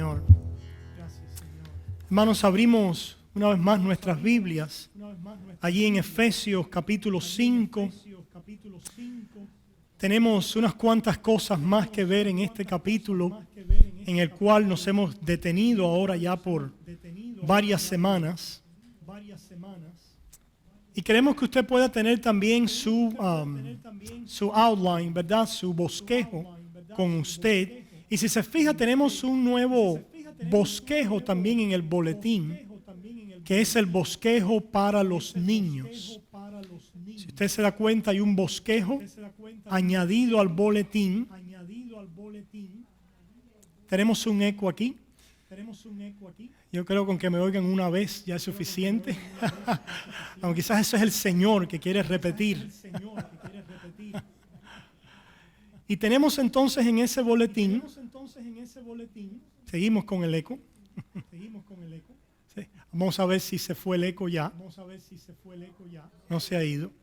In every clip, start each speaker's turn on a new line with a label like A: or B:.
A: Señor. Hermanos, abrimos una vez más nuestras Biblias allí en Efesios capítulo 5. Tenemos unas cuantas cosas más que ver en este capítulo, en el cual nos hemos detenido ahora ya por varias semanas. Y queremos que usted pueda tener también su outline, ¿verdad? Su bosquejo con usted. Y si se fija, tenemos un nuevo bosquejo también en el boletín, que es el bosquejo para los niños. Si usted se da cuenta, hay un bosquejo añadido al boletín. Tenemos un eco aquí. Yo creo que con que me oigan una vez ya es suficiente. Aunque quizás eso es el Señor que quiere repetir. Y tenemos entonces en ese boletín, seguimos con el eco. Sí. Vamos a ver si se fue el eco ya. No se ha ido.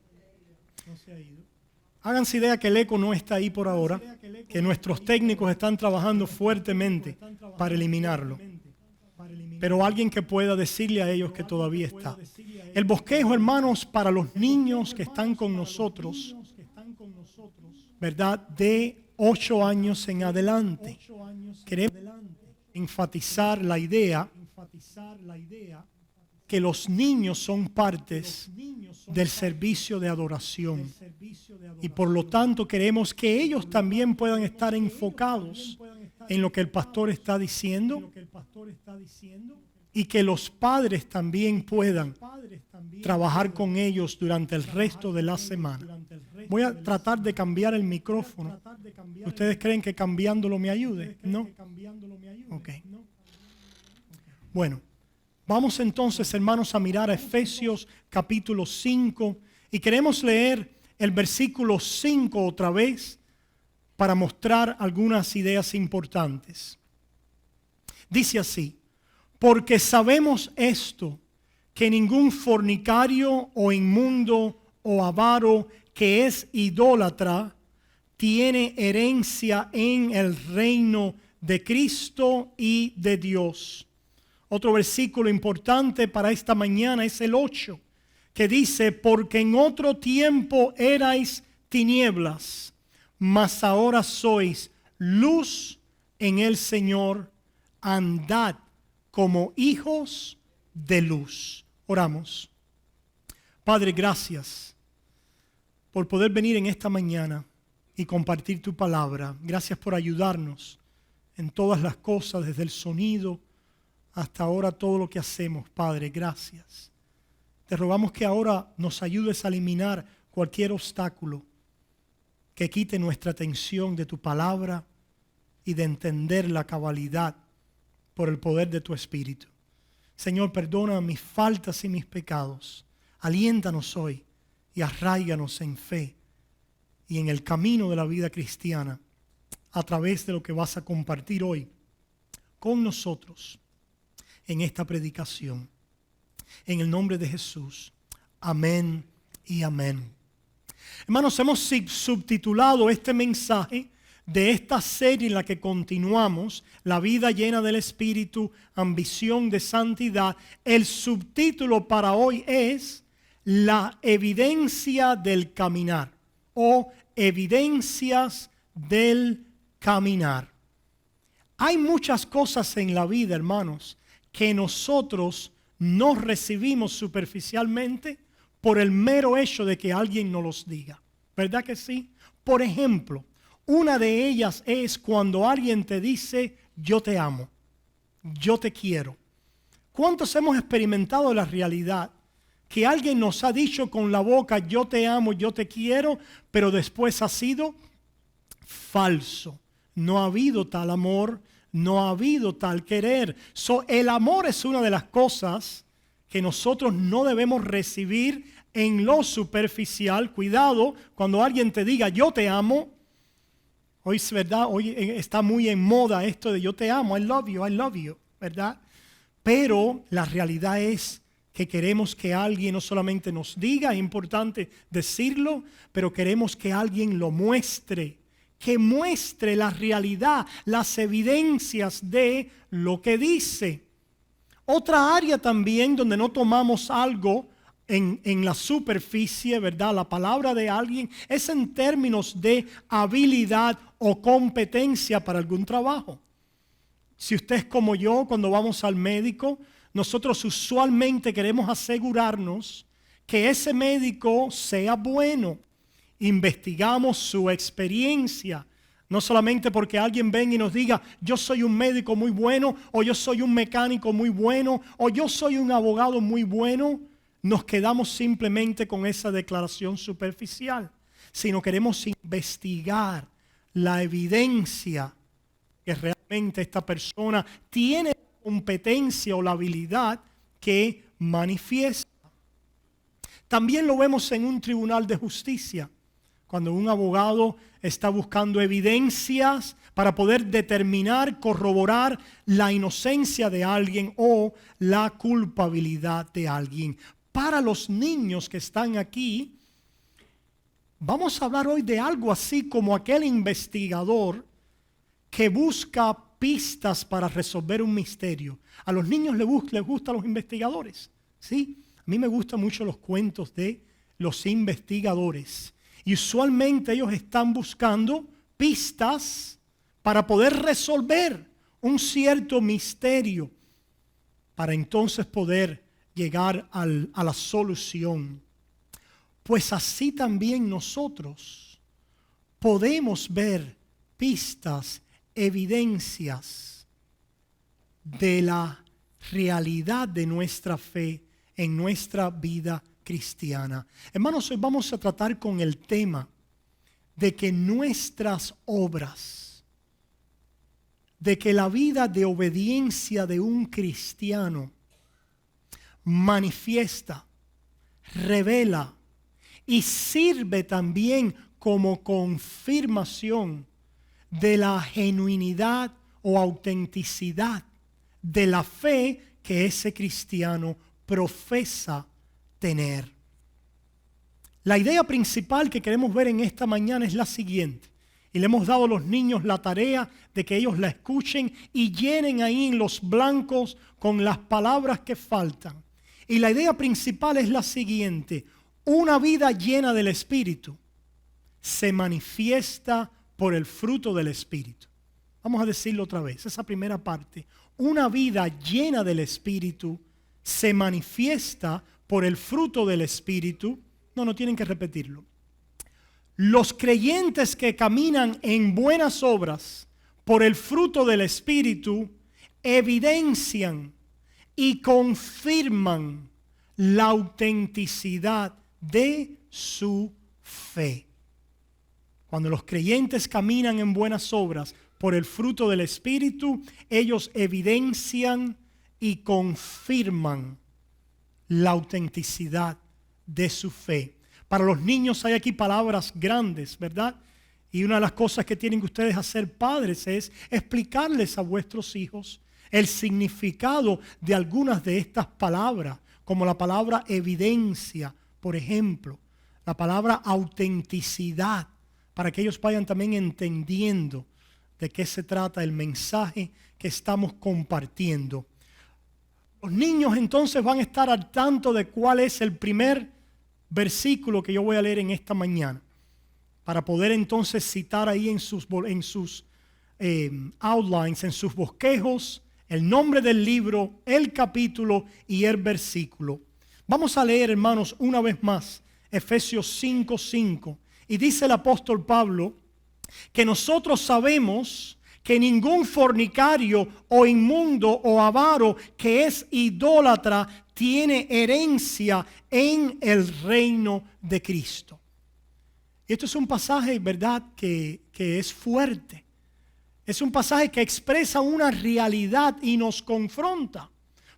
A: Háganse idea que el eco no está ahí por ahora, que nuestros técnicos están trabajando fuertemente para eliminarlo. Pero alguien que pueda decirle a ellos que todavía está. El bosquejo, hermanos, para los niños que están con nosotros, ¿verdad? De 8 años en adelante. Queremos enfatizar la idea que los niños son partes del servicio de adoración. Y por lo tanto queremos que ellos también puedan estar enfocados en lo que el pastor está diciendo y que los padres también puedan trabajar con ellos durante el resto de la semana. Voy a tratar de cambiar el micrófono. ¿Ustedes creen que cambiándolo me ayude? ¿No? Ok. Bueno, vamos entonces, hermanos, a mirar a Efesios capítulo 5 y queremos leer el versículo 5 otra vez para mostrar algunas ideas importantes. Dice así: porque sabemos esto, que ningún fornicario o inmundo o avaro que es idólatra tiene herencia en el reino de Cristo y de Dios. Otro versículo importante para esta mañana es el 8, que dice: porque en otro tiempo erais tinieblas, mas ahora sois luz en el Señor, andad como hijos de luz. Oramos. Padre, gracias por poder venir en esta mañana y compartir tu palabra. Gracias por ayudarnos en todas las cosas, desde el sonido hasta ahora todo lo que hacemos. Padre, gracias. Te rogamos que ahora nos ayudes a eliminar cualquier obstáculo que quite nuestra atención de tu palabra y de entender la cabalidad por el poder de tu Espíritu. Señor, perdona mis faltas y mis pecados. Aliéntanos hoy y arráiganos en fe y en el camino de la vida cristiana a través de lo que vas a compartir hoy con nosotros en esta predicación. En el nombre de Jesús. Amén y amén. Hermanos, hemos subtitulado este mensaje de esta serie en la que continuamos, La vida llena del Espíritu, ambición de santidad. El subtítulo para hoy es La evidencia del caminar o evidencias del caminar. Hay muchas cosas en la vida, hermanos, que nosotros no recibimos superficialmente por el mero hecho de que alguien nos los diga. ¿Verdad que sí? Por ejemplo, una de ellas es cuando alguien te dice: yo te amo, yo te quiero. ¿Cuántos hemos experimentado la realidad que alguien nos ha dicho con la boca: yo te amo, yo te quiero, pero después ha sido falso? No ha habido tal amor, no ha habido tal querer. El amor es una de las cosas que nosotros no debemos recibir en lo superficial. Cuidado cuando alguien te diga: yo te amo. Hoy es verdad, hoy está muy en moda esto de yo te amo, I love you, ¿verdad? Pero la realidad es que queremos que alguien no solamente nos diga, es importante decirlo, pero queremos que alguien lo muestre, que muestre la realidad, las evidencias de lo que dice. Otra área también donde no tomamos algo en la superficie, ¿verdad? La palabra de alguien es en términos de habilidad o competencia para algún trabajo. Si usted es como yo, cuando vamos al médico, nosotros usualmente queremos asegurarnos que ese médico sea bueno. Investigamos su experiencia, no solamente porque alguien venga y nos diga, yo soy un médico muy bueno, o yo soy un mecánico muy bueno, o yo soy un abogado muy bueno. Nos quedamos simplemente con esa declaración superficial, sino queremos investigar la evidencia que realmente esta persona tiene la competencia o la habilidad que manifiesta. También lo vemos en un tribunal de justicia, cuando un abogado está buscando evidencias para poder determinar, corroborar la inocencia de alguien o la culpabilidad de alguien. Para los niños que están aquí, vamos a hablar hoy de algo así como aquel investigador que busca pistas para resolver un misterio. A los niños les gustan los investigadores, ¿sí? A mí me gustan mucho los cuentos de los investigadores. Y usualmente ellos están buscando pistas para poder resolver un cierto misterio, para entonces poder llegar a la solución. Pues así también nosotros podemos ver pistas, evidencias de la realidad de nuestra fe en nuestra vida cristiana. Hermanos, hoy vamos a tratar con el tema de que nuestras obras, de que la vida de obediencia de un cristiano manifiesta, revela y sirve también como confirmación de la genuinidad o autenticidad de la fe que ese cristiano profesa tener. La idea principal que queremos ver en esta mañana es la siguiente. Y le hemos dado a los niños la tarea de que ellos la escuchen y llenen ahí en los blancos con las palabras que faltan. Y la idea principal es la siguiente: una vida llena del Espíritu se manifiesta por el fruto del Espíritu. Vamos a decirlo otra vez, esa primera parte. Una vida llena del Espíritu se manifiesta por el fruto del Espíritu. No tienen que repetirlo. Los creyentes que caminan en buenas obras por el fruto del Espíritu evidencian y confirman la autenticidad de su fe. Cuando los creyentes caminan en buenas obras por el fruto del Espíritu, ellos evidencian y confirman la autenticidad de su fe. Para los niños hay aquí palabras grandes, ¿verdad? Y una de las cosas que tienen que ustedes hacer, padres, es explicarles a vuestros hijos el significado de algunas de estas palabras, como la palabra evidencia, por ejemplo, la palabra autenticidad, para que ellos vayan también entendiendo de qué se trata el mensaje que estamos compartiendo. Los niños entonces van a estar al tanto de cuál es el primer versículo que yo voy a leer en esta mañana, para poder entonces citar ahí en sus outlines, en sus bosquejos, el nombre del libro, el capítulo y el versículo. Vamos a leer, hermanos, una vez más, Efesios 5:5. Y dice el apóstol Pablo que nosotros sabemos que ningún fornicario o inmundo o avaro que es idólatra tiene herencia en el reino de Cristo. Y esto es un pasaje, ¿verdad?, que es fuerte. Es un pasaje que expresa una realidad y nos confronta.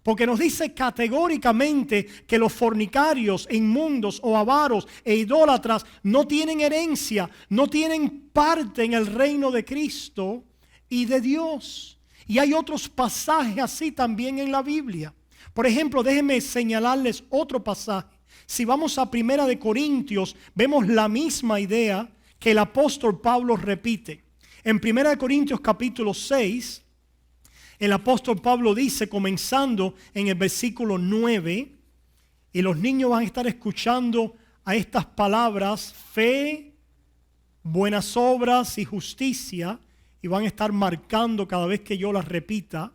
A: Porque nos dice categóricamente que los fornicarios, inmundos o avaros e idólatras no tienen herencia, no tienen parte en el reino de Cristo y de Dios. Y hay otros pasajes así también en la Biblia. Por ejemplo, déjenme señalarles otro pasaje. Si vamos a 1 Corintios, vemos la misma idea que el apóstol Pablo repite. En 1 Corintios capítulo 6, el apóstol Pablo dice, comenzando en el versículo 9, y los niños van a estar escuchando a estas palabras, fe, buenas obras y justicia, y van a estar marcando cada vez que yo las repita.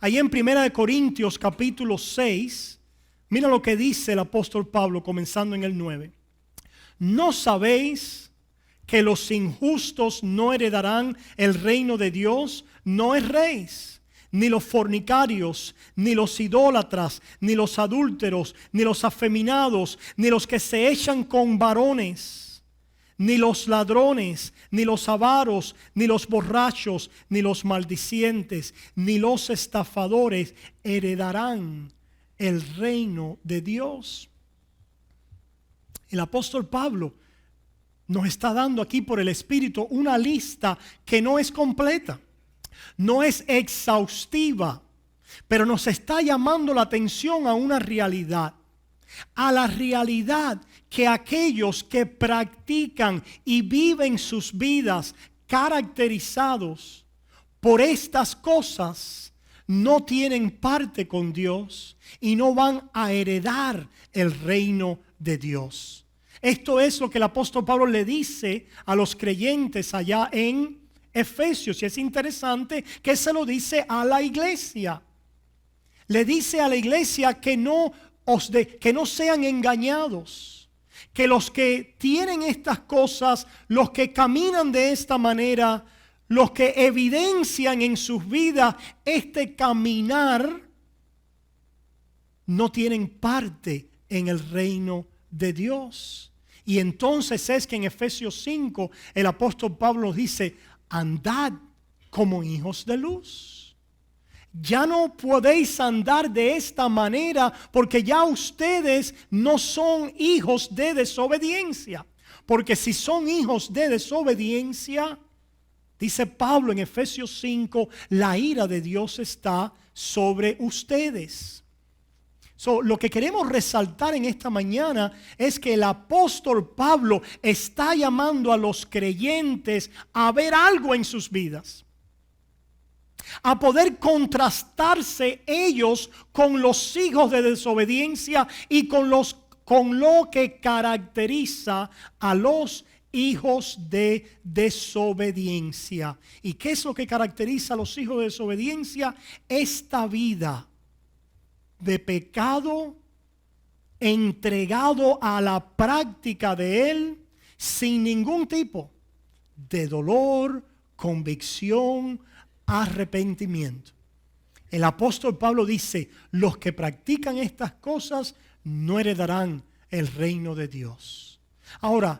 A: Ahí en 1 Corintios capítulo 6, mira lo que dice el apóstol Pablo comenzando en el 9. ¿No sabéis que los injustos no heredarán el reino de Dios? No erréis, ni los fornicarios, ni los idólatras, ni los adúlteros, ni los afeminados, ni los que se echan con varones, ni los ladrones, ni los avaros, ni los borrachos, ni los maldicientes, ni los estafadores heredarán el reino de Dios. El apóstol Pablo nos está dando aquí por el Espíritu una lista que no es completa, no es exhaustiva, pero nos está llamando la atención a una realidad, a la realidad que aquellos que practican y viven sus vidas caracterizados por estas cosas no tienen parte con Dios y no van a heredar el reino de Dios. Esto es lo que el apóstol Pablo le dice a los creyentes allá en Efesios, y es interesante que se lo dice a la iglesia. Le dice a la iglesia que no sean engañados, que los que tienen estas cosas, los que caminan de esta manera, los que evidencian en sus vidas este caminar, no tienen parte en el reino de Dios. Y entonces es que en Efesios 5 el apóstol Pablo dice: andad como hijos de luz. Ya no podéis andar de esta manera porque ya ustedes no son hijos de desobediencia. Porque si son hijos de desobediencia, dice Pablo en Efesios 5, la ira de Dios está sobre ustedes. Lo que queremos resaltar en esta mañana es que el apóstol Pablo está llamando a los creyentes a ver algo en sus vidas, a poder contrastarse ellos con los hijos de desobediencia y con lo que caracteriza a los hijos de desobediencia. ¿Y qué es lo que caracteriza a los hijos de desobediencia? Esta vida de pecado entregado a la práctica de él sin ningún tipo de dolor, convicción, arrepentimiento. El apóstol Pablo dice: los que practican estas cosas no heredarán el reino de Dios. Ahora,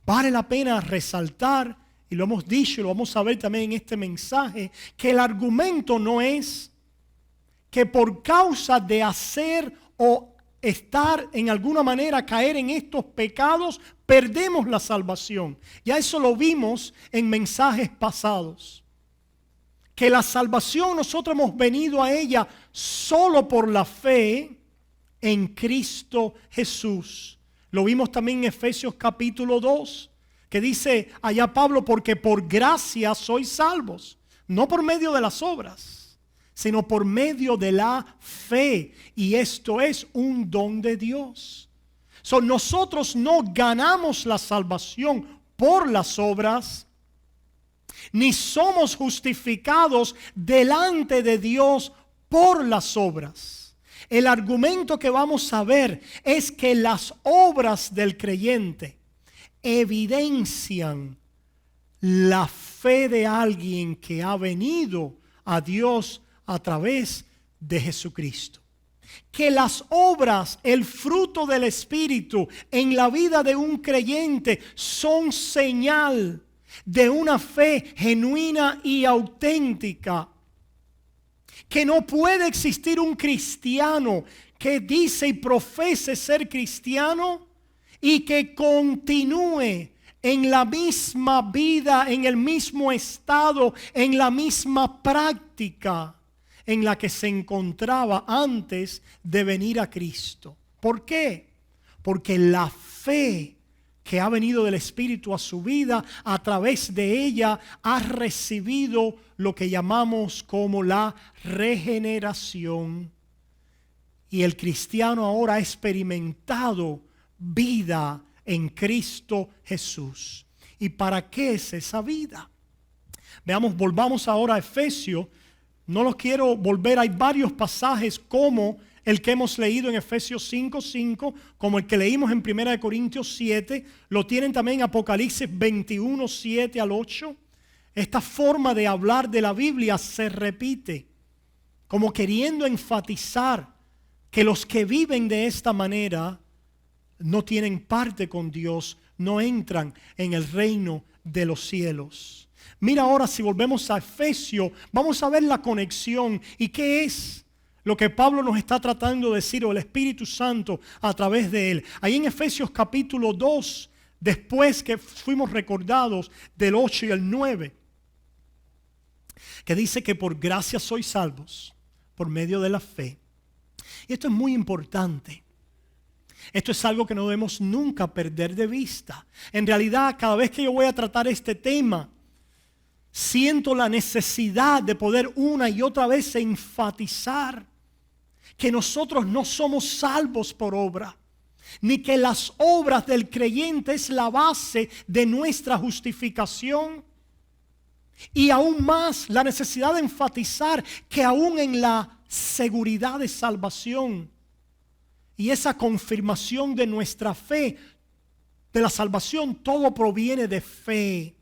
A: vale la pena resaltar, y lo hemos dicho y lo vamos a ver también en este mensaje, que el argumento no es que por causa de hacer o estar en alguna manera, caer en estos pecados, perdemos la salvación. Ya eso lo vimos en mensajes pasados. Que la salvación nosotros hemos venido a ella solo por la fe en Cristo Jesús. Lo vimos también en Efesios capítulo 2, que dice allá Pablo: porque por gracia sois salvos, no por medio de las obras, sino por medio de la fe. Y esto es un don de Dios. Nosotros no ganamos la salvación por las obras, ni somos justificados delante de Dios por las obras. El argumento que vamos a ver es que las obras del creyente evidencian la fe de alguien que ha venido a Dios a través de Jesucristo. Que las obras, el fruto del Espíritu en la vida de un creyente son señal de una fe genuina y auténtica. Que no puede existir un cristiano que dice y profese ser cristiano y que continúe en la misma vida, en el mismo estado, en la misma práctica en la que se encontraba antes de venir a Cristo. ¿Por qué? Porque la fe que ha venido del Espíritu a su vida, a través de ella ha recibido lo que llamamos como la regeneración. Y el cristiano ahora ha experimentado vida en Cristo Jesús. ¿Y para qué es esa vida? Veamos, volvamos ahora a Efesios. No los quiero volver, hay varios pasajes como el que hemos leído en Efesios 5:5, como el que leímos en 1 Corintios 7, lo tienen también en Apocalipsis 21, 7 al 8. Esta forma de hablar de la Biblia se repite, como queriendo enfatizar que los que viven de esta manera no tienen parte con Dios, no entran en el reino de los cielos. Mira ahora, si volvemos a Efesios, vamos a ver la conexión y qué es lo que Pablo nos está tratando de decir, o el Espíritu Santo a través de él. Ahí en Efesios capítulo 2, después que fuimos recordados del 8 y el 9, que dice que por gracia sois salvos por medio de la fe. Y esto es muy importante. Esto es algo que no debemos nunca perder de vista. En realidad, cada vez que yo voy a tratar este tema, siento la necesidad de poder una y otra vez enfatizar que nosotros no somos salvos por obra, ni que las obras del creyente es la base de nuestra justificación. Y aún más la necesidad de enfatizar que aún en la seguridad de salvación y esa confirmación de nuestra fe, de la salvación, todo proviene de fe.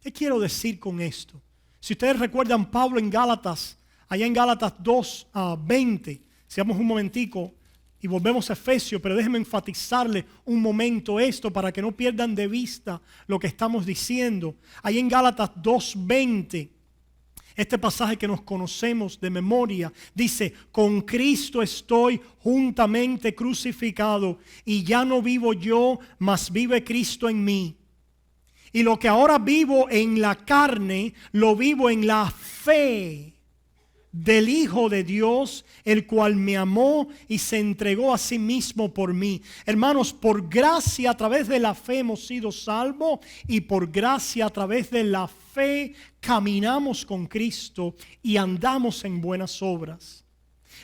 A: ¿Qué quiero decir con esto? Si ustedes recuerdan Pablo en Gálatas, allá en Gálatas 2:20, sigamos un momentico y volvemos a Efesios, pero déjenme enfatizarle un momento esto para que no pierdan de vista lo que estamos diciendo. Allá en Gálatas 2:20, este pasaje que nos conocemos de memoria, dice: con Cristo estoy juntamente crucificado, y ya no vivo yo, mas vive Cristo en mí. Y lo que ahora vivo en la carne, lo vivo en la fe del Hijo de Dios, el cual me amó y se entregó a sí mismo por mí. Hermanos, por gracia a través de la fe hemos sido salvos, y por gracia a través de la fe caminamos con Cristo y andamos en buenas obras.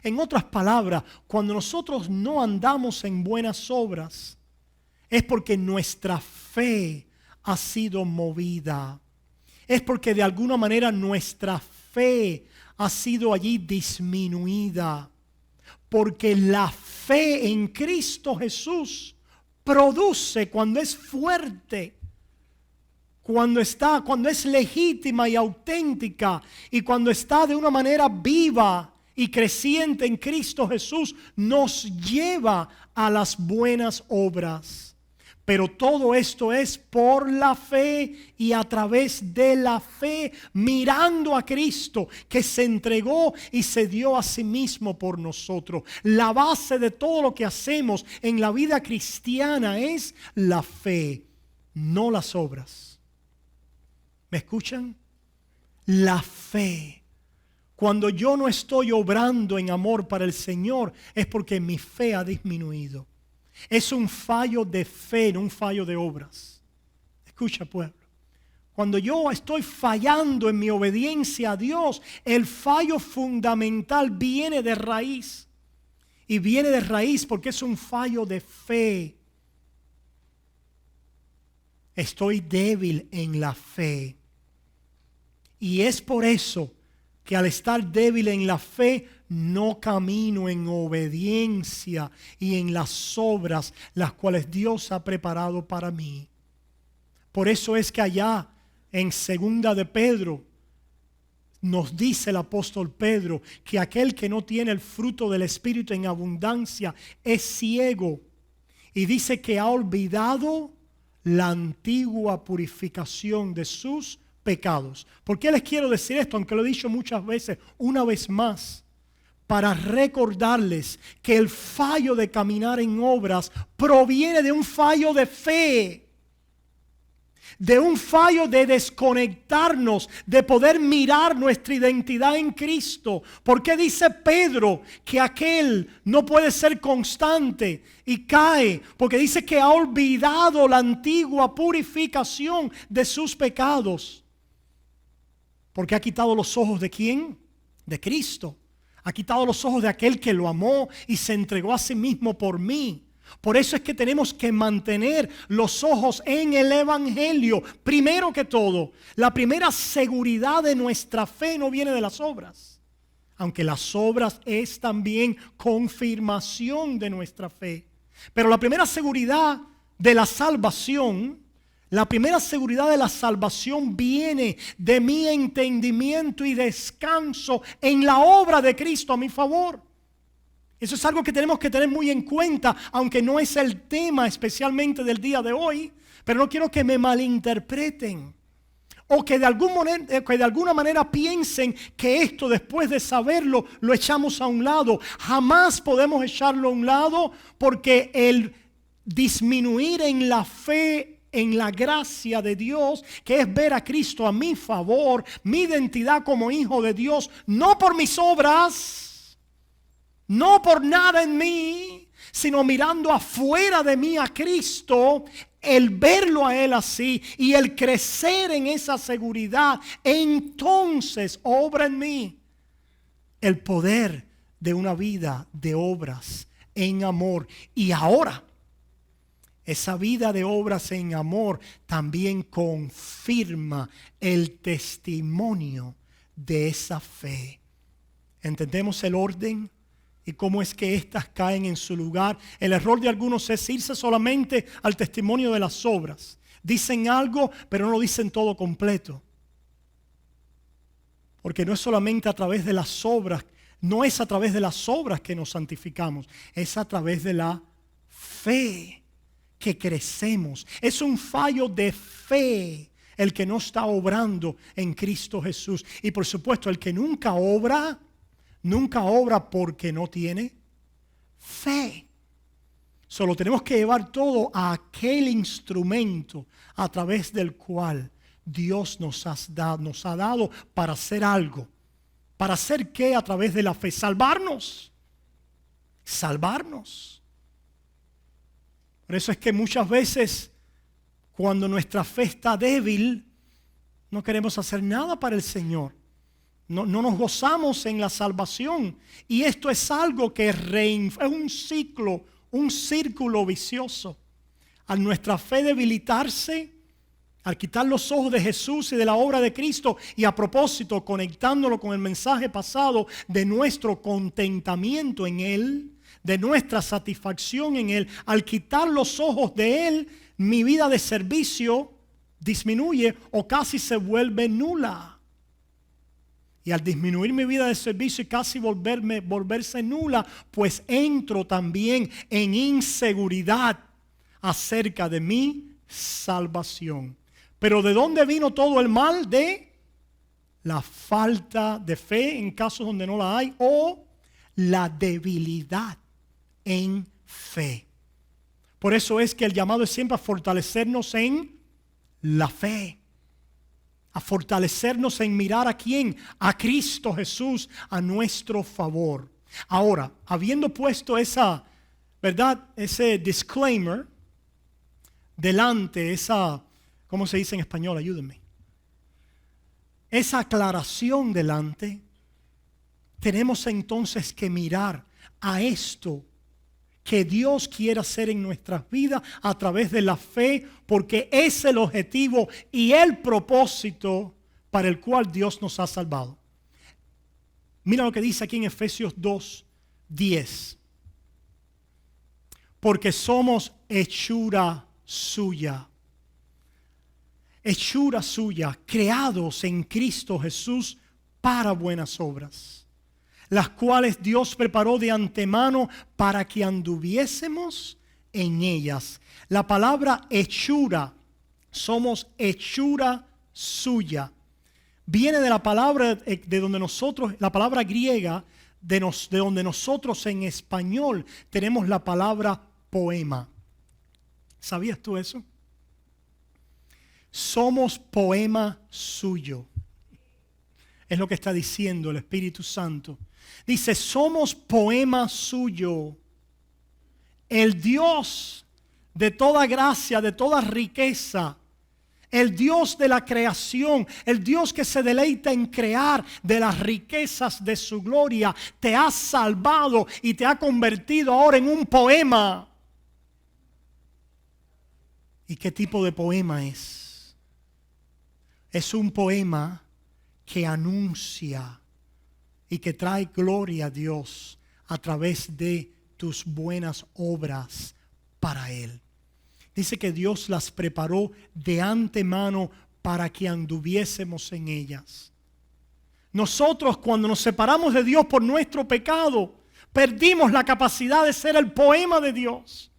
A: En otras palabras, cuando nosotros no andamos en buenas obras, es porque nuestra fe ha sido movida. Es porque de alguna manera nuestra fe ha sido allí disminuida. Porque la fe en Cristo Jesús produce, cuando es fuerte, cuando es legítima y auténtica, y cuando está de una manera viva y creciente en Cristo Jesús, nos lleva a las buenas obras. Pero todo esto es por la fe y a través de la fe, mirando a Cristo, que se entregó y se dio a sí mismo por nosotros. La base de todo lo que hacemos en la vida cristiana es la fe, no las obras. ¿Me escuchan? La fe. Cuando yo no estoy obrando en amor para el Señor, es porque mi fe ha disminuido. Es un fallo de fe, no un fallo de obras. Escucha, pueblo. Cuando yo estoy fallando en mi obediencia a Dios, el fallo fundamental viene de raíz. Y viene de raíz porque es un fallo de fe. Estoy débil en la fe. Y es por eso que al estar débil en la fe, no camino en obediencia y en las obras las cuales Dios ha preparado para mí. Por eso es que allá en 2 de Pedro nos dice el apóstol Pedro que aquel que no tiene el fruto del Espíritu en abundancia es ciego, y dice que ha olvidado la antigua purificación de sus pecados. ¿Por qué les quiero decir esto? Aunque lo he dicho muchas veces, una vez más, para recordarles que el fallo de caminar en obras proviene de un fallo de fe. de un fallo de desconectarnos, de poder mirar nuestra identidad en Cristo. ¿Por qué dice Pedro que aquel no puede ser constante y cae? Porque dice que ha olvidado la antigua purificación de sus pecados. Porque ha quitado los ojos ¿de quién? De Cristo. Ha quitado los ojos de aquel que lo amó y se entregó a sí mismo por mí. Por eso es que tenemos que mantener los ojos en el Evangelio. Primero que todo, la primera seguridad de nuestra fe no viene de las obras, aunque las obras es también confirmación de nuestra fe. Pero la primera seguridad de la salvación, viene de mi entendimiento y descanso en la obra de Cristo a mi favor. Eso es algo que tenemos que tener muy en cuenta, aunque no es el tema especialmente del día de hoy, pero no quiero que me malinterpreten o que de alguna manera piensen que esto, después de saberlo, lo echamos a un lado. Jamás podemos echarlo a un lado, porque el disminuir en la fe, en la gracia de Dios, que es ver a Cristo a mi favor, mi identidad como hijo de Dios, no por mis obras, no por nada en mí, sino mirando afuera de mí a Cristo, el verlo a Él así y el crecer en esa seguridad, entonces obra en mí el poder de una vida de obras en amor. Y ahora, esa vida de obras en amor también confirma el testimonio de esa fe. ¿Entendemos el orden? Y cómo es que éstas caen en su lugar. El error de algunos es irse solamente al testimonio de las obras. Dicen algo, pero no lo dicen todo completo. Porque no es solamente a través de las obras, no es a través de las obras que nos santificamos, es a través de la fe que crecemos. Es un fallo de fe el que no está obrando en Cristo Jesús. Y por supuesto, el que nunca obra porque no tiene fe. Solo tenemos que llevar todo a aquel instrumento a través del cual Dios nos ha dado para hacer algo. ¿Para hacer qué? A través de la fe. Salvarnos. Por eso es que muchas veces, cuando nuestra fe está débil, no queremos hacer nada para el Señor. No nos gozamos en la salvación. Y esto es algo que es un círculo vicioso. Al nuestra fe debilitarse, al quitar los ojos de Jesús y de la obra de Cristo, y a propósito, conectándolo con el mensaje pasado de nuestro contentamiento en Él, de nuestra satisfacción en Él, al quitar los ojos de Él, mi vida de servicio disminuye o casi se vuelve nula. Y al disminuir mi vida de servicio y casi volverse nula, pues entro también en inseguridad acerca de mi salvación. Pero ¿de dónde vino todo el mal? De la falta de fe en casos donde no la hay, o la debilidad en fe. Por eso es que el llamado es siempre a fortalecernos en la fe. A fortalecernos en mirar ¿a quién? A Cristo Jesús a nuestro favor. Ahora, habiendo puesto ese disclaimer delante, ¿cómo se dice en español? Ayúdenme. Esa aclaración delante, tenemos entonces que mirar a esto que Dios quiere hacer en nuestras vidas a través de la fe, porque es el objetivo y el propósito para el cual Dios nos ha salvado. Mira lo que dice aquí en Efesios 2:10. Porque somos hechura suya, creados en Cristo Jesús para buenas obras, las cuales Dios preparó de antemano para que anduviésemos en ellas. La palabra hechura, somos hechura suya, viene de la palabra de donde nosotros, la palabra griega, de donde nosotros en español tenemos la palabra poema. ¿Sabías tú eso? somos poema suyo. Es lo que está diciendo el Espíritu Santo. Dice, somos poema suyo. El Dios de toda gracia, de toda riqueza, el Dios de la creación, el Dios que se deleita en crear de las riquezas de su gloria, te ha salvado y te ha convertido ahora en un poema. ¿Y qué tipo de poema es? Es un poema que anuncia y que trae gloria a Dios a través de tus buenas obras para Él. Dice que Dios las preparó de antemano para que anduviésemos en ellas. Nosotros, cuando nos separamos de Dios por nuestro pecado, perdimos la capacidad de ser el poema de Dios.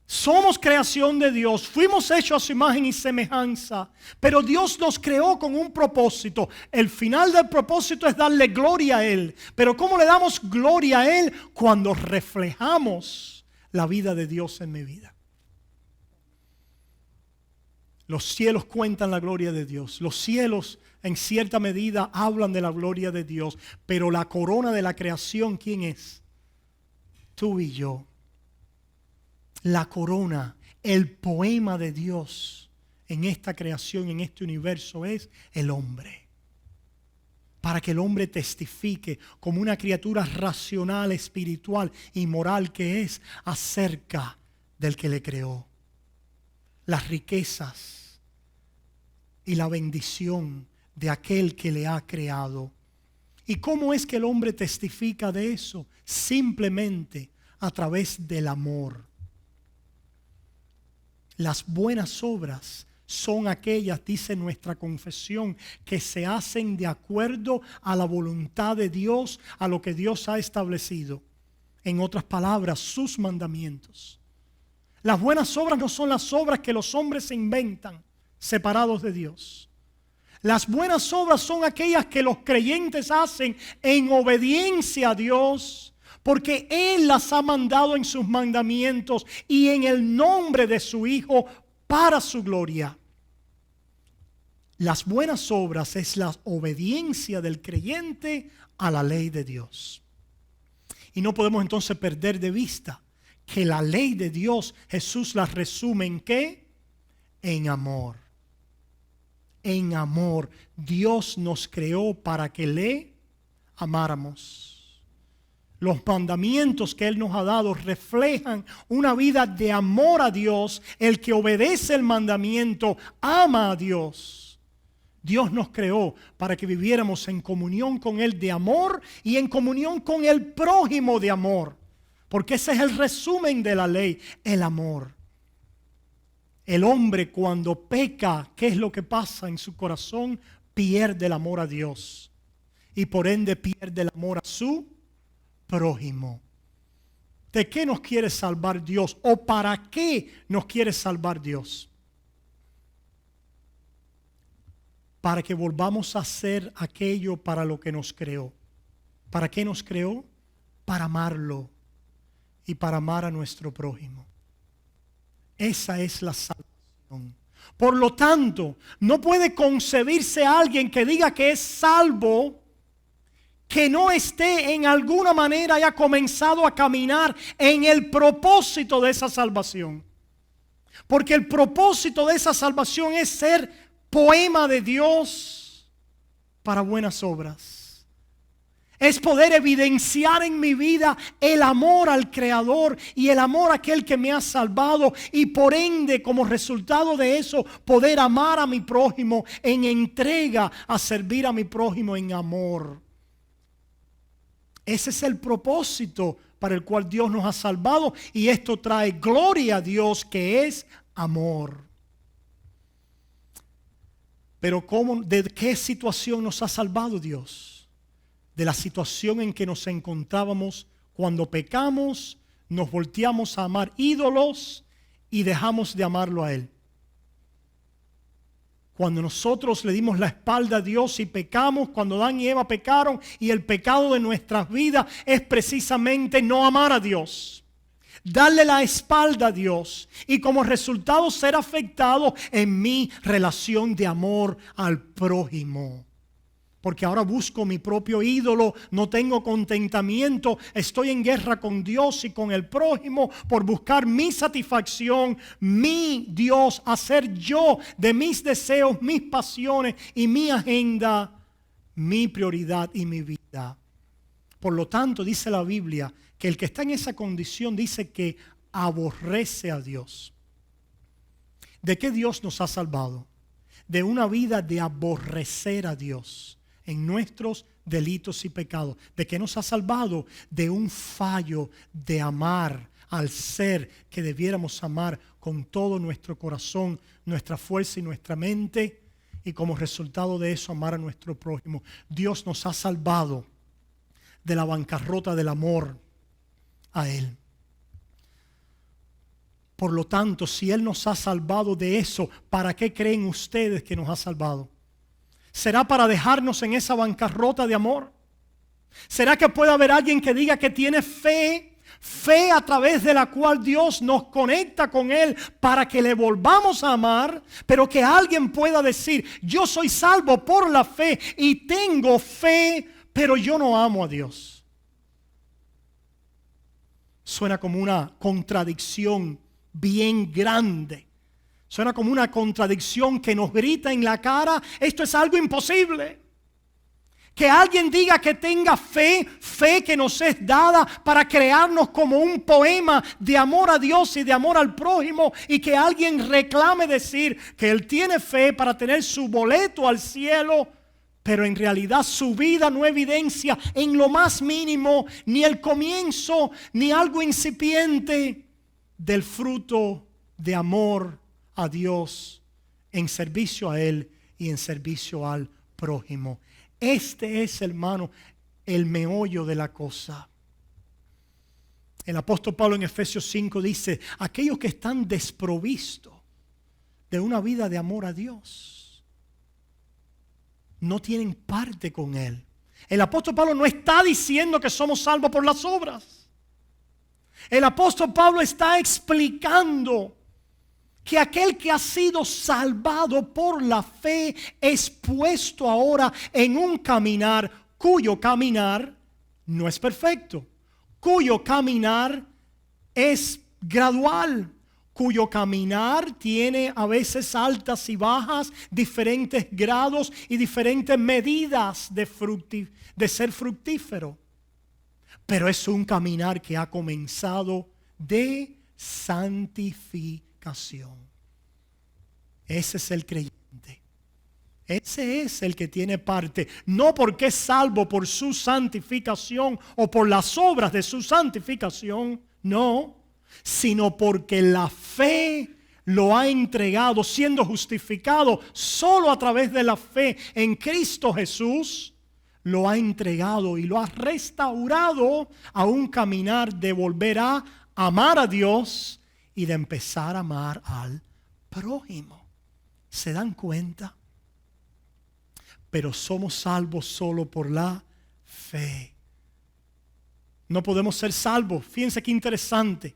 A: Somos creación de Dios, fuimos hechos a su imagen y semejanza, pero Dios nos creó con un propósito. El final del propósito es darle gloria a Él. Pero ¿cómo le damos gloria a Él? Cuando reflejamos la vida de Dios en mi vida. Los cielos cuentan la gloria de Dios. Los cielos en cierta medida hablan de la gloria de Dios. Pero la corona de la creación, ¿quién es? Tú y yo. La corona, el poema de Dios en esta creación, en este universo es el hombre. Para que el hombre testifique como una criatura racional, espiritual y moral que es acerca del que le creó. Las riquezas y la bendición de aquel que le ha creado. ¿Y cómo es que el hombre testifica de eso? Simplemente a través del amor. Las buenas obras son aquellas, dice nuestra confesión, que se hacen de acuerdo a la voluntad de Dios, a lo que Dios ha establecido. En otras palabras, sus mandamientos. Las buenas obras no son las obras que los hombres se inventan, separados de Dios. Las buenas obras son aquellas que los creyentes hacen en obediencia a Dios, porque Él las ha mandado en sus mandamientos y en el nombre de su Hijo para su gloria. Las buenas obras es la obediencia del creyente a la ley de Dios. Y no podemos entonces perder de vista que la ley de Dios, Jesús la resume en ¿qué? En amor. En amor. Dios nos creó para que le amáramos. Los mandamientos que Él nos ha dado reflejan una vida de amor a Dios. El que obedece el mandamiento ama a Dios. Dios nos creó para que viviéramos en comunión con Él de amor y en comunión con el prójimo de amor. Porque ese es el resumen de la ley, el amor. El hombre cuando peca, ¿qué es lo que pasa en su corazón? Pierde el amor a Dios y por ende pierde el amor a su prójimo. ¿De qué nos quiere salvar Dios? ¿O para qué nos quiere salvar Dios? Para que volvamos a hacer aquello para lo que nos creó. ¿Para qué nos creó? Para amarlo y para amar a nuestro prójimo. Esa es la salvación. Por lo tanto, no puede concebirse alguien que diga que es salvo que no esté en alguna manera haya comenzado a caminar en el propósito de esa salvación. Porque el propósito de esa salvación es ser poema de Dios para buenas obras. Es poder evidenciar en mi vida el amor al Creador y el amor a aquel que me ha salvado. Y por ende, como resultado de eso, poder amar a mi prójimo en entrega, a servir a mi prójimo en amor. Ese es el propósito para el cual Dios nos ha salvado. Y esto trae gloria a Dios, que es amor. Pero ¿de qué situación nos ha salvado Dios? De la situación en que nos encontrábamos cuando pecamos, nos volteamos a amar ídolos y dejamos de amarlo a Él. Cuando nosotros le dimos la espalda a Dios y pecamos, cuando Adán y Eva pecaron, y el pecado de nuestras vidas es precisamente no amar a Dios. darle la espalda a Dios y como resultado ser afectado en mi relación de amor al prójimo. Porque ahora busco mi propio ídolo, no tengo contentamiento, estoy en guerra con Dios y con el prójimo por buscar mi satisfacción, mi Dios, hacer yo de mis deseos, mis pasiones y mi agenda, mi prioridad y mi vida. Por lo tanto, dice la Biblia que el que está en esa condición dice que aborrece a Dios. ¿De qué Dios nos ha salvado? De una vida de aborrecer a Dios en nuestros delitos y pecados. ¿De qué nos ha salvado? De un fallo de amar al ser que debiéramos amar con todo nuestro corazón, nuestra fuerza y nuestra mente, y como resultado de eso amar a nuestro prójimo. Dios nos ha salvado de la bancarrota del amor a Él. Por lo tanto, si Él nos ha salvado de eso, ¿para qué creen ustedes que nos ha salvado? ¿Será para dejarnos en esa bancarrota de amor? ¿Será que puede haber alguien que diga que tiene fe a través de la cual Dios nos conecta con Él para que le volvamos a amar? Pero que alguien pueda decir, yo soy salvo por la fe y tengo fe, pero yo no amo a Dios. Suena como una contradicción bien grande. Suena como una contradicción que nos grita en la cara, esto es algo imposible. Que alguien diga que tenga fe que nos es dada para crearnos como un poema de amor a Dios y de amor al prójimo, y que alguien reclame decir que él tiene fe para tener su boleto al cielo, pero en realidad su vida no evidencia en lo más mínimo ni el comienzo ni algo incipiente del fruto de amor a Dios en servicio a Él y en servicio al prójimo. Este es, hermano, el meollo de la cosa. El apóstol Pablo en Efesios 5 dice, aquellos que están desprovistos de una vida de amor a Dios no tienen parte con Él. El apóstol Pablo no está diciendo que somos salvos por las obras. El apóstol Pablo está explicando que aquel que ha sido salvado por la fe es puesto ahora en un caminar cuyo caminar no es perfecto, cuyo caminar es gradual, cuyo caminar tiene a veces altas y bajas, diferentes grados y diferentes medidas de ser fructífero. Pero es un caminar que ha comenzado de santificación. Ese es el creyente. Ese es el que tiene parte, no porque es salvo por su santificación o por las obras de su santificación, no, sino porque la fe lo ha entregado, siendo justificado solo a través de la fe en Cristo Jesús, lo ha entregado y lo ha restaurado a un caminar de volver a amar a Dios y de empezar a amar al prójimo. ¿Se dan cuenta? Pero somos salvos solo por la fe. No podemos ser salvos. Fíjense qué interesante.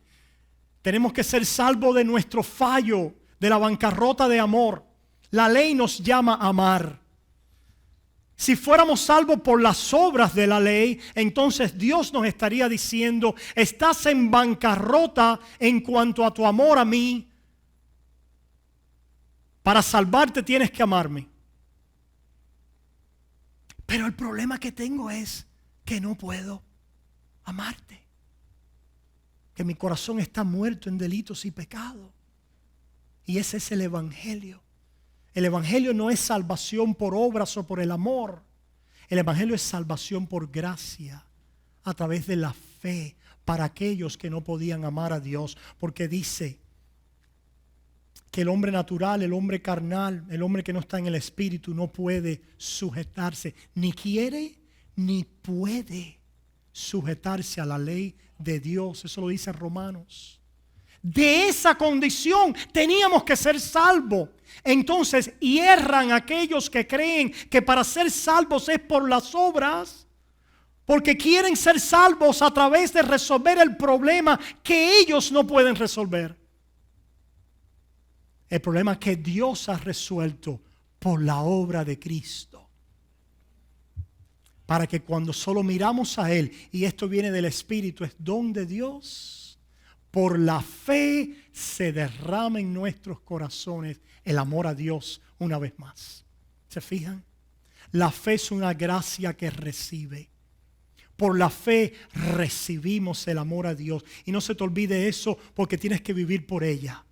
A: Tenemos que ser salvos de nuestro fallo, de la bancarrota de amor. La ley nos llama a amar. Si fuéramos salvos por las obras de la ley, entonces Dios nos estaría diciendo, estás en bancarrota en cuanto a tu amor a mí. Para salvarte tienes que amarme. Pero el problema que tengo es que no puedo amarte. Que mi corazón está muerto en delitos y pecados. Y ese es el evangelio. El evangelio no es salvación por obras o por el amor. El evangelio es salvación por gracia a través de la fe para aquellos que no podían amar a Dios. Porque dice que el hombre natural, el hombre carnal, el hombre que no está en el espíritu no puede sujetarse, ni quiere ni puede sujetarse a la ley de Dios. Eso lo dice Romanos. De esa condición teníamos que ser salvos. Entonces hierran aquellos que creen que para ser salvos es por las obras, Porque quieren ser salvos a través de resolver el problema que ellos no pueden resolver. El problema que Dios ha resuelto por la obra de Cristo. Para que cuando solo miramos a Él, y esto viene del Espíritu, es don de Dios, por la fe se derrama en nuestros corazones el amor a Dios una vez más. ¿Se fijan? La fe es una gracia que recibe. Por la fe recibimos el amor a Dios. Y no se te olvide eso, porque tienes que vivir por ella.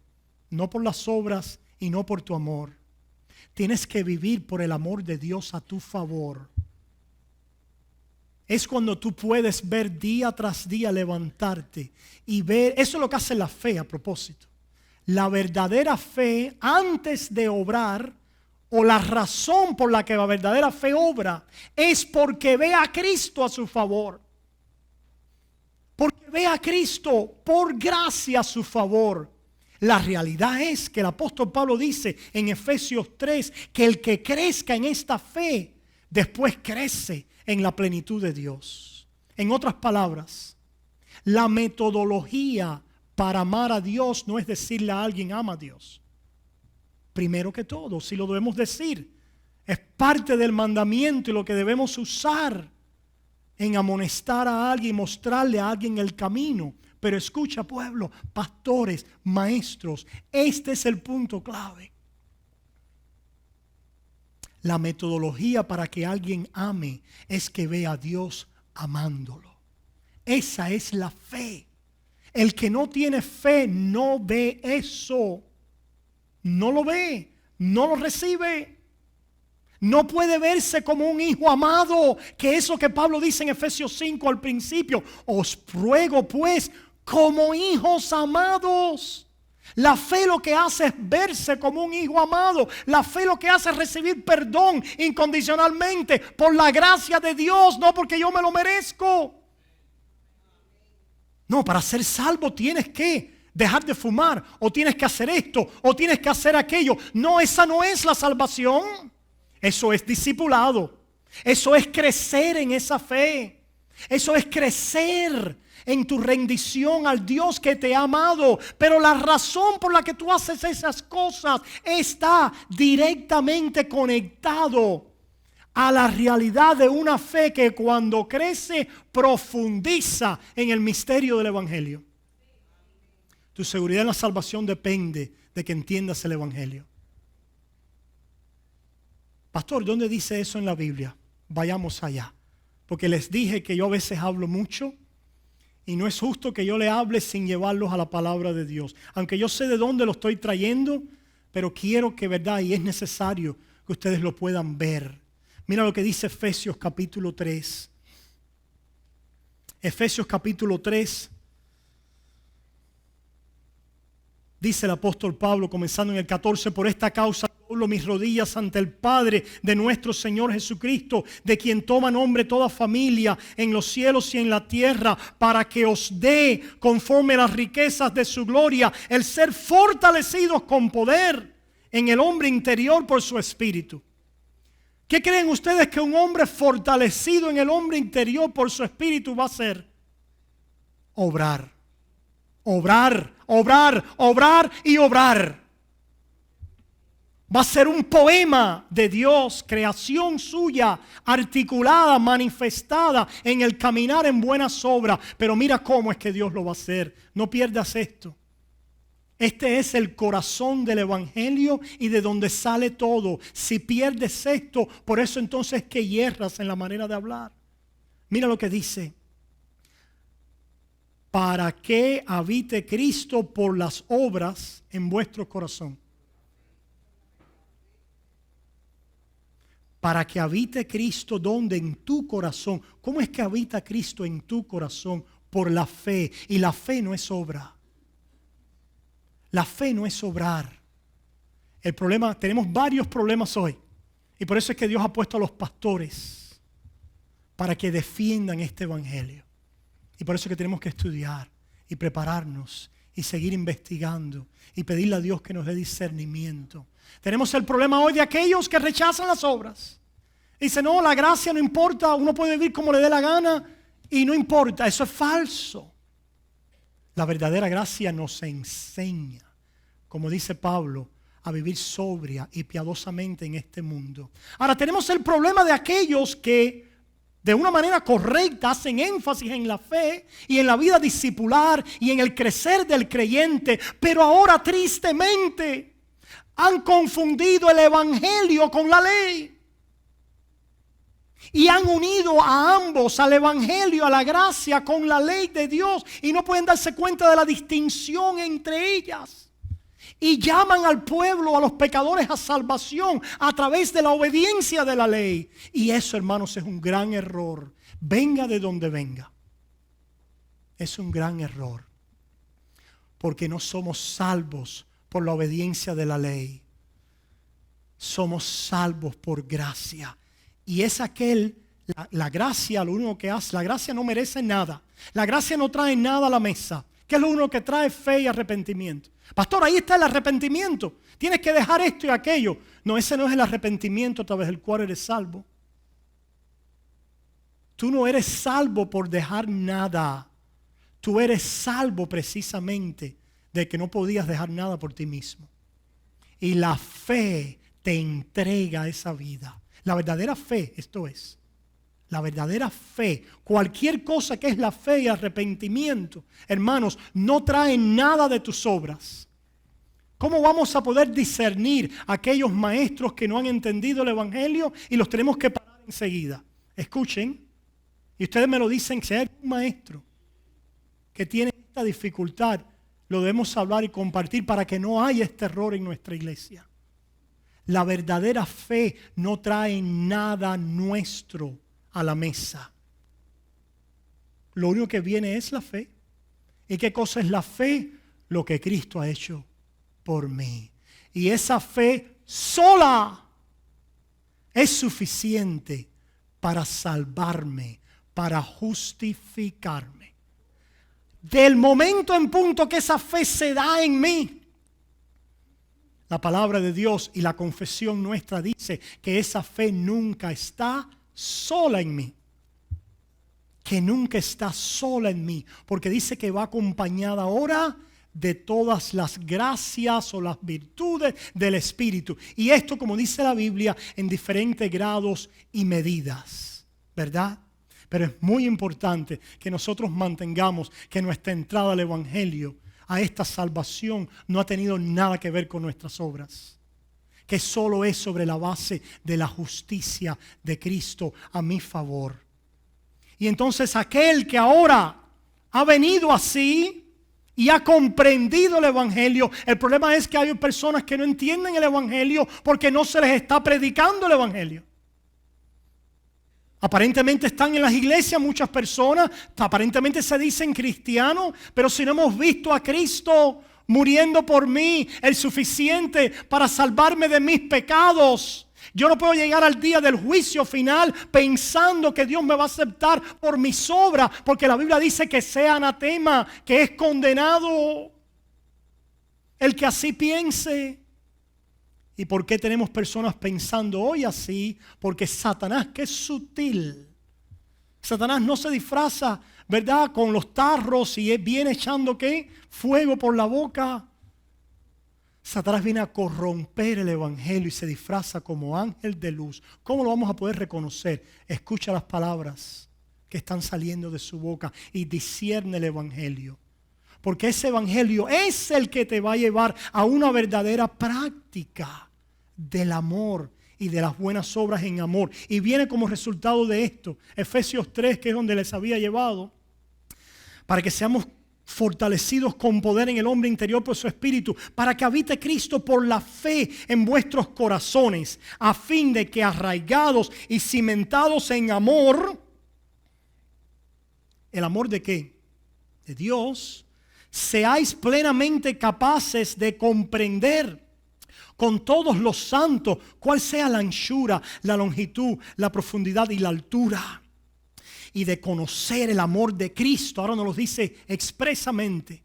A: No por las obras y no por tu amor. Tienes que vivir por el amor de Dios a tu favor. Es cuando tú puedes ver día tras día levantarte y ver. Eso es lo que hace la fe, a propósito. La verdadera fe, antes de obrar, o la razón por la que la verdadera fe obra, es porque ve a Cristo a su favor. Porque ve a Cristo por gracia a su favor. La realidad es que el apóstol Pablo dice en Efesios 3 que el que crezca en esta fe, después crece en la plenitud de Dios. En otras palabras, la metodología para amar a Dios no es decirle a alguien ama a Dios. Primero que todo, si lo debemos decir, es parte del mandamiento y lo que debemos usar en amonestar a alguien, mostrarle a alguien el camino. Pero escucha, pueblo, pastores, maestros, este es el punto clave. La metodología para que alguien ame es que vea a Dios amándolo. Esa es la fe. El que no tiene fe no ve eso. No lo ve, no lo recibe. No puede verse como un hijo amado, que es lo que Pablo dice en Efesios 5 al principio. Os ruego pues como hijos amados. La fe lo que hace es verse como un hijo amado. La fe lo que hace es recibir perdón incondicionalmente por la gracia de Dios, no porque yo me lo merezco. No, para ser salvo tienes que dejar de fumar, o tienes que hacer esto, o tienes que hacer aquello. No, esa no es la salvación. Eso es discipulado. Eso es crecer en esa fe. Eso es crecer en tu rendición al Dios que te ha amado. Pero la razón por la que tú haces esas cosas está directamente conectado a la realidad de una fe que cuando crece profundiza en el misterio del Evangelio. Tu seguridad en la salvación depende de que entiendas el Evangelio. Pastor, ¿dónde dice eso en la Biblia? Vayamos allá. Porque les dije que yo a veces hablo mucho y no es justo que yo le hable sin llevarlos a la palabra de Dios. Aunque yo sé de dónde lo estoy trayendo, pero quiero que, verdad, y es necesario que ustedes lo puedan ver. Mira lo que dice Efesios capítulo 3. Efesios capítulo 3. Dice el apóstol Pablo, comenzando en el 14, por esta causa doblo mis rodillas ante el Padre de nuestro Señor Jesucristo, de quien toma nombre toda familia en los cielos y en la tierra, para que os dé, conforme a las riquezas de su gloria, el ser fortalecidos con poder en el hombre interior por su espíritu. ¿Qué creen ustedes que un hombre fortalecido en el hombre interior por su espíritu va a hacer? Obrar. Obrar, obrar, obrar y obrar. Va a ser un poema de Dios, creación suya, articulada, manifestada en el caminar en buenas obras. Pero mira cómo es que Dios lo va a hacer. No pierdas esto. Este es el corazón del Evangelio y de donde sale todo. Si pierdes esto, por eso entonces que hierras en la manera de hablar. Mira lo que dice. Para que habite Cristo por las obras en vuestro corazón. Para que habite Cristo, ¿dónde? En tu corazón. ¿Cómo es que habita Cristo en tu corazón? Por la fe. Y la fe no es obra. La fe no es obrar. El problema, tenemos varios problemas hoy. Y por eso es que Dios ha puesto a los pastores para que defiendan este evangelio. Y por eso es que tenemos que estudiar y prepararnos y seguir investigando y pedirle a Dios que nos dé discernimiento. Tenemos el problema hoy de aquellos que rechazan las obras. Dice, no, la gracia no importa, uno puede vivir como le dé la gana y no importa. Eso es falso. La verdadera gracia nos enseña, como dice Pablo, a vivir sobria y piadosamente en este mundo. Ahora tenemos el problema de aquellos que de una manera correcta hacen énfasis en la fe y en la vida discipular y en el crecer del creyente, pero ahora tristemente han confundido el evangelio con la ley. Y han unido a ambos, al evangelio, a la gracia, con la ley de Dios. Y no pueden darse cuenta de la distinción entre ellas. Y llaman al pueblo, a los pecadores, a salvación a través de la obediencia de la ley. Y eso, hermanos, es un gran error. Venga de donde venga. Es un gran error. Porque no somos salvos por la obediencia de la ley. Somos salvos por gracia. Y es la gracia, lo único que hace, la gracia no merece nada. La gracia no trae nada a la mesa. ¿Qué es lo único que trae? Fe y arrepentimiento. Pastor, ahí está el arrepentimiento. Tienes que dejar esto y aquello. No, ese no es el arrepentimiento a través del cual eres salvo. Tú no eres salvo por dejar nada. Tú eres salvo precisamente de que no podías dejar nada por ti mismo. Y la fe te entrega esa vida. La verdadera fe, esto es, la verdadera fe, cualquier cosa que es la fe y arrepentimiento, hermanos, no trae nada de tus obras. ¿Cómo vamos a poder discernir a aquellos maestros que no han entendido el evangelio y los tenemos que parar enseguida? Escuchen, y ustedes me lo dicen, si hay algún maestro que tiene esta dificultad, lo debemos hablar y compartir para que no haya este error en nuestra iglesia. La verdadera fe no trae nada nuestro a la mesa. Lo único que viene es la fe. ¿Y qué cosa es la fe? Lo que Cristo ha hecho por mí. Y esa fe sola es suficiente para salvarme, para justificarme. Del momento en punto que esa fe se da en mí, la palabra de Dios y la confesión nuestra dice que esa fe nunca está sola en mí. Que nunca está sola en mí. Porque dice que va acompañada ahora de todas las gracias o las virtudes del Espíritu. Y esto, como dice la Biblia, en diferentes grados y medidas. ¿Verdad? Pero es muy importante que nosotros mantengamos que nuestra entrada al Evangelio, a esta salvación, no ha tenido nada que ver con nuestras obras, que solo es sobre la base de la justicia de Cristo a mi favor. Y entonces aquel que ahora ha venido así y ha comprendido el Evangelio, el problema es que hay personas que no entienden el Evangelio porque no se les está predicando el Evangelio. Aparentemente están en las iglesias muchas personas, aparentemente se dicen cristianos, pero si no hemos visto a Cristo muriendo por mí, el suficiente para salvarme de mis pecados, yo no puedo llegar al día del juicio final pensando que Dios me va a aceptar por mis obras, porque la Biblia dice que sea anatema, que es condenado el que así piense. ¿Y por qué tenemos personas pensando hoy así? Porque Satanás, que es sutil, Satanás no se disfraza, ¿verdad?, con los tarros y viene echando ¿qué? Fuego por la boca. Satanás viene a corromper el evangelio y se disfraza como ángel de luz. ¿Cómo lo vamos a poder reconocer? Escucha las palabras que están saliendo de su boca y discierne el evangelio. Porque ese evangelio es el que te va a llevar a una verdadera práctica del amor y de las buenas obras en amor. Y viene como resultado de esto, Efesios 3, que es donde les había llevado, para que seamos fortalecidos con poder en el hombre interior por su espíritu, para que habite Cristo por la fe en vuestros corazones, a fin de que arraigados y cimentados en amor, ¿el amor de qué? De Dios, seáis plenamente capaces de comprender con todos los santos cuál sea la anchura, la longitud, la profundidad y la altura, y de conocer el amor de Cristo. Ahora nos lo dice expresamente,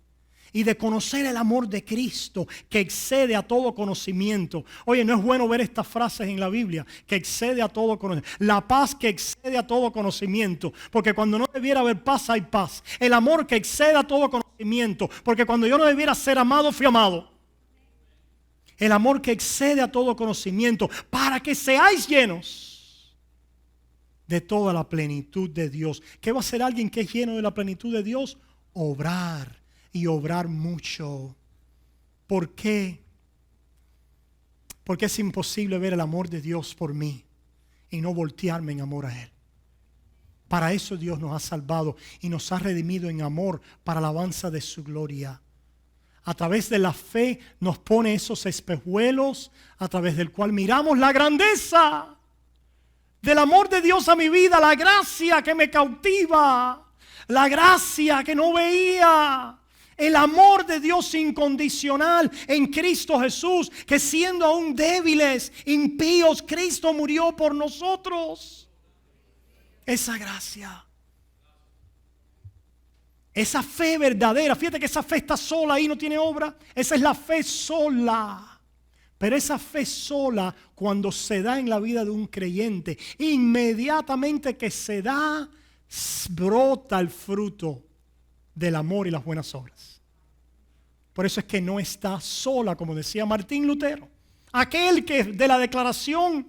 A: y de conocer el amor de Cristo que excede a todo conocimiento. Oye, no es bueno ver estas frases en la Biblia, que excede a todo conocimiento. La paz que excede a todo conocimiento, porque cuando no debiera haber paz hay paz. El amor que excede a todo conocimiento, porque cuando yo no debiera ser amado, fui amado. El amor que excede a todo conocimiento, para que seáis llenos de toda la plenitud de Dios. ¿Qué va a ser alguien que es lleno de la plenitud de Dios? Obrar. Y obrar mucho. ¿Por qué? Porque es imposible ver el amor de Dios por mí y no voltearme en amor a Él. Para eso Dios nos ha salvado y nos ha redimido en amor para la alabanza de su gloria. A través de la fe nos pone esos espejuelos a través del cual miramos la grandeza del amor de Dios a mi vida, la gracia que me cautiva, la gracia que no veía. El amor de Dios incondicional en Cristo Jesús, que siendo aún débiles, impíos, Cristo murió por nosotros. Esa gracia, esa fe verdadera, fíjate que esa fe está sola ahí, no tiene obra. Esa es la fe sola. Pero esa fe sola, cuando se da en la vida de un creyente, inmediatamente que se da, brota el fruto del amor y las buenas obras. Por eso es que no está sola, como decía Martín Lutero. Aquel que de la declaración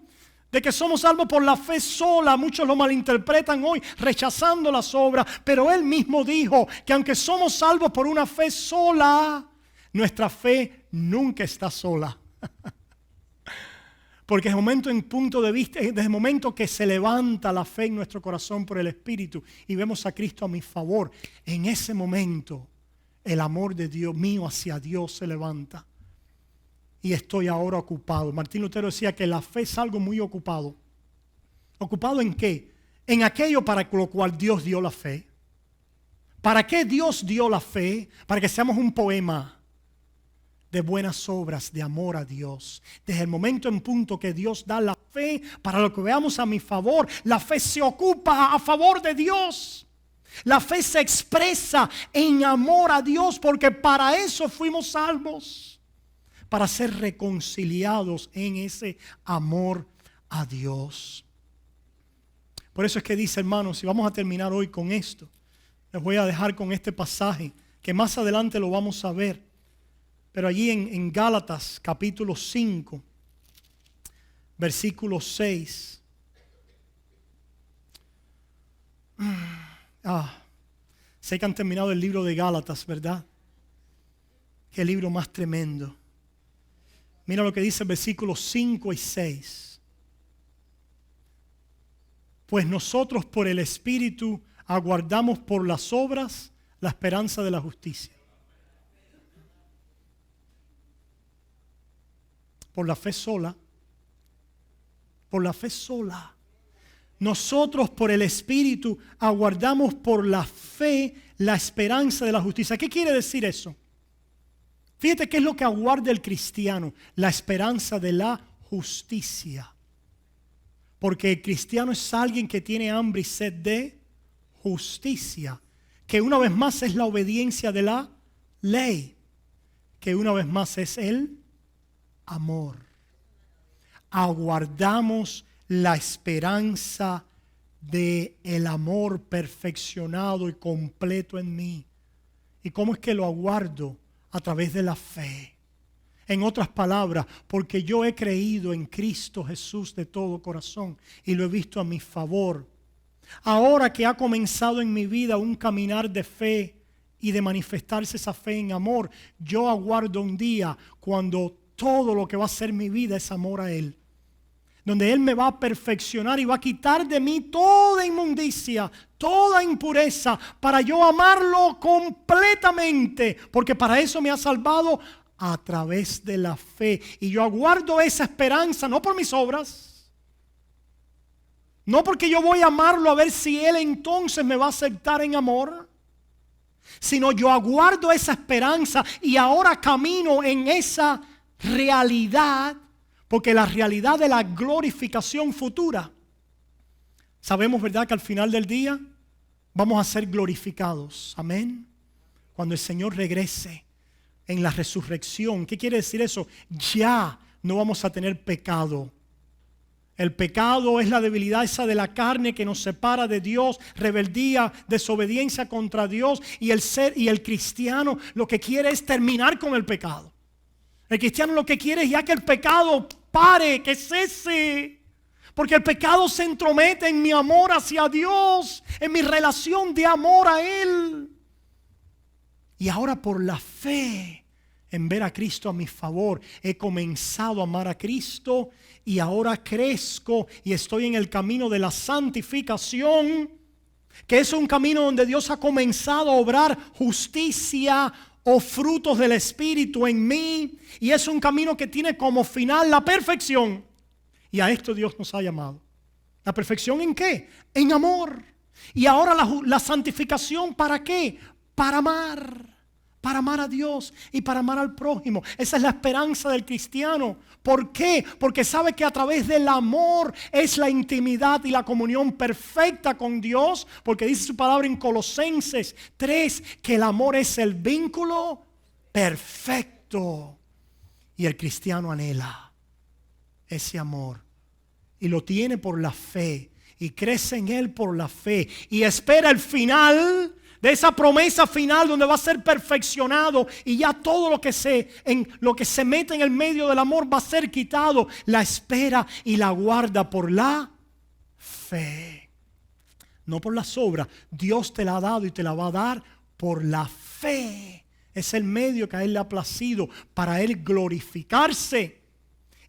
A: de que somos salvos por la fe sola, muchos lo malinterpretan hoy, rechazando las obras. Pero él mismo dijo que aunque somos salvos por una fe sola, nuestra fe nunca está sola. Porque desde el momento en punto de vista, desde el momento que se levanta la fe en nuestro corazón por el Espíritu y vemos a Cristo a mi favor, en ese momento el amor de Dios mío hacia Dios se levanta. Y estoy ahora ocupado. Martín Lutero decía que la fe es algo muy ocupado. ¿Ocupado en qué? En aquello para lo cual Dios dio la fe. ¿Para qué Dios dio la fe? Para que seamos un poema de buenas obras, de amor a Dios. Desde el momento en punto que Dios da la fe, para lo que veamos a mi favor, la fe se ocupa a favor de Dios. La fe se expresa en amor a Dios, porque para eso fuimos salvos, para ser reconciliados en ese amor a Dios. Por eso es que dice, hermanos, y vamos a terminar hoy con esto, les voy a dejar con este pasaje, que más adelante lo vamos a ver, pero allí en Gálatas capítulo 5, versículo 6. Sé que han terminado el libro de Gálatas, ¿verdad? Qué libro más tremendo. Mira lo que dice el versículo 5 y 6. Pues nosotros por el Espíritu aguardamos por las obras la esperanza de la justicia. Por la fe sola. Por la fe sola. Nosotros por el Espíritu aguardamos por la fe la esperanza de la justicia. ¿Qué quiere decir eso? Fíjate qué es lo que aguarda el cristiano. La esperanza de la justicia. Porque el cristiano es alguien que tiene hambre y sed de justicia. Que una vez más es la obediencia de la ley. Que una vez más es el amor. Aguardamos la esperanza de el amor perfeccionado y completo en mí. ¿Y cómo es que lo aguardo? A través de la fe. En otras palabras, porque yo he creído en Cristo Jesús de todo corazón y lo he visto a mi favor. Ahora que ha comenzado en mi vida un caminar de fe y de manifestarse esa fe en amor, yo aguardo un día cuando todo lo que va a ser mi vida es amor a Él. Donde Él me va a perfeccionar y va a quitar de mí toda inmundicia, toda impureza, para yo amarlo completamente, porque para eso me ha salvado a través de la fe. Y yo aguardo esa esperanza, no por mis obras, no porque yo voy a amarlo a ver si Él entonces me va a aceptar en amor, sino yo aguardo esa esperanza y ahora camino en esa realidad. Porque la realidad de la glorificación futura, sabemos, ¿verdad?, que al final del día vamos a ser glorificados. Amén. Cuando el Señor regrese en la resurrección. ¿Qué quiere decir eso? Ya no vamos a tener pecado. El pecado es la debilidad esa de la carne que nos separa de Dios, rebeldía, desobediencia contra Dios, y el cristiano lo que quiere es terminar con el pecado. El cristiano lo que quiere es ya que el pecado pare, que cese. Porque el pecado se entromete en mi amor hacia Dios, en mi relación de amor a Él. Y ahora por la fe en ver a Cristo a mi favor, he comenzado a amar a Cristo y ahora crezco y estoy en el camino de la santificación, que es un camino donde Dios ha comenzado a obrar justicia o frutos del Espíritu en mí, y es un camino que tiene como final la perfección. Y a esto Dios nos ha llamado. ¿La perfección en qué? En amor. Y ahora la santificación, ¿para qué? Para amar a Dios y para amar al prójimo. Esa es la esperanza del cristiano. ¿Por qué? Porque sabe que a través del amor es la intimidad y la comunión perfecta con Dios. Porque dice su palabra en Colosenses 3 que el amor es el vínculo perfecto. Y el cristiano anhela ese amor y lo tiene por la fe y crece en él por la fe y espera el final de esa promesa final donde va a ser perfeccionado y ya todo lo que se mete en el medio del amor va a ser quitado. La espera y la guarda por la fe, no por las obras. Dios te la ha dado y te la va a dar por la fe. Es el medio que a Él le ha placido para Él glorificarse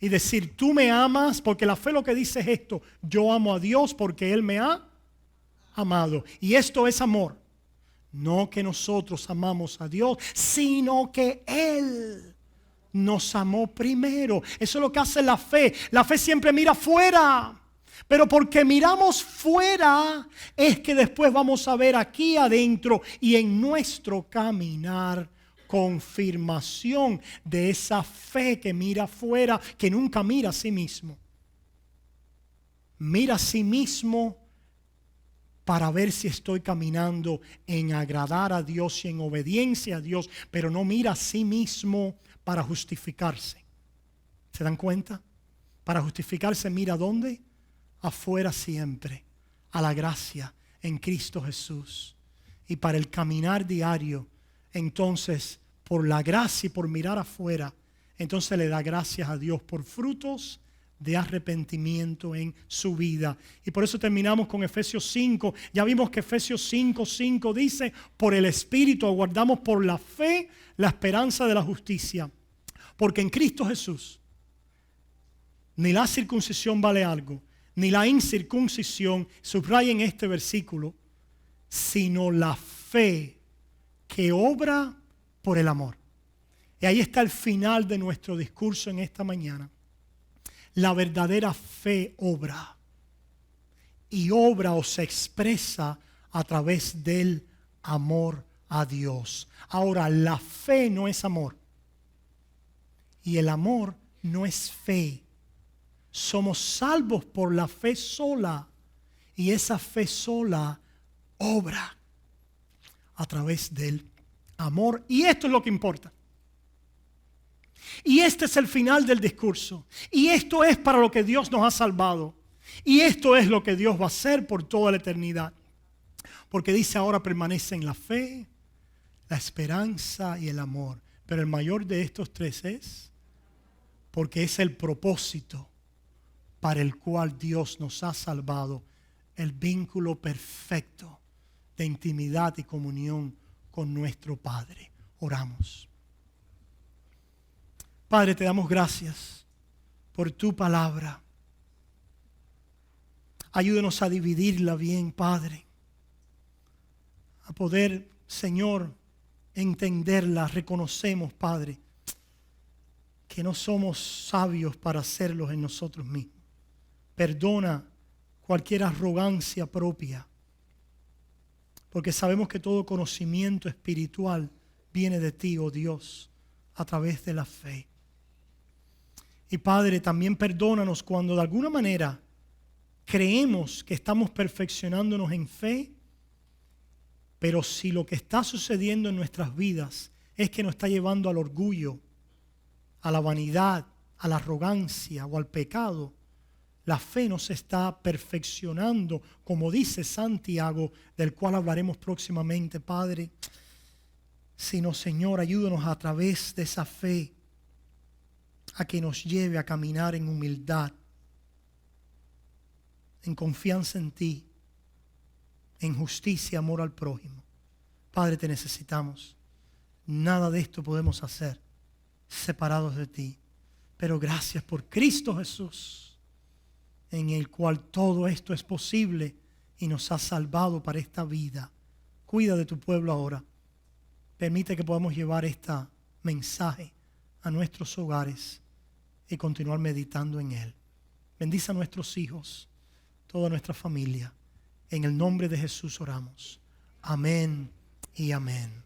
A: y decir: tú me amas, porque la fe lo que dice es esto: yo amo a Dios porque Él me ha amado. Y esto es amor. No que nosotros amamos a Dios, sino que Él nos amó primero. Eso es lo que hace la fe. La fe siempre mira fuera. Pero porque miramos fuera es que después vamos a ver aquí adentro y en nuestro caminar confirmación de esa fe que mira fuera, que nunca mira a sí mismo. Mira a sí mismo para ver si estoy caminando en agradar a Dios y en obediencia a Dios, pero no mira a sí mismo para justificarse. ¿Se dan cuenta? Para justificarse mira ¿dónde? Afuera siempre, a la gracia en Cristo Jesús. Y para el caminar diario, entonces, por la gracia y por mirar afuera, entonces le da gracias a Dios por frutos de arrepentimiento en su vida. Y por eso terminamos con Efesios 5. Ya vimos que Efesios 5:5 dice: por el Espíritu aguardamos por la fe la esperanza de la justicia. Porque en Cristo Jesús ni la circuncisión vale algo, ni la incircuncisión, subrayen este versículo, sino la fe que obra por el amor. Y ahí está el final de nuestro discurso en esta mañana. La verdadera fe obra. Y obra o se expresa a través del amor a Dios. Ahora, la fe no es amor. Y el amor no es fe. Somos salvos por la fe sola. Y esa fe sola obra a través del amor. Y esto es lo que importa. Y este es el final del discurso. Y esto es para lo que Dios nos ha salvado. Y esto es lo que Dios va a hacer por toda la eternidad. Porque dice: ahora permanece en la fe, la esperanza y el amor. Pero el mayor de estos tres es porque es el propósito para el cual Dios nos ha salvado. El vínculo perfecto de intimidad y comunión con nuestro Padre. Oramos. Padre, te damos gracias por tu palabra. Ayúdanos a dividirla bien, Padre. A poder, Señor, entenderla. Reconocemos, Padre, que no somos sabios para hacerlos en nosotros mismos. Perdona cualquier arrogancia propia, porque sabemos que todo conocimiento espiritual viene de ti, oh Dios, a través de la fe. Y Padre, también perdónanos cuando de alguna manera creemos que estamos perfeccionándonos en fe, pero si lo que está sucediendo en nuestras vidas es que nos está llevando al orgullo, a la vanidad, a la arrogancia o al pecado, la fe nos está perfeccionando, como dice Santiago, del cual hablaremos próximamente, Padre. Sino, Señor, ayúdanos a través de esa fe a que nos lleve a caminar en humildad, en confianza en ti, en justicia, amor al prójimo. Padre, te necesitamos. Nada de esto podemos hacer separados de ti. Pero gracias por Cristo Jesús, en el cual todo esto es posible y nos ha salvado para esta vida. Cuida de tu pueblo ahora. Permite que podamos llevar este mensaje a nuestros hogares y continuar meditando en él. Bendice a nuestros hijos, toda nuestra familia. En el nombre de Jesús oramos. Amén y amén.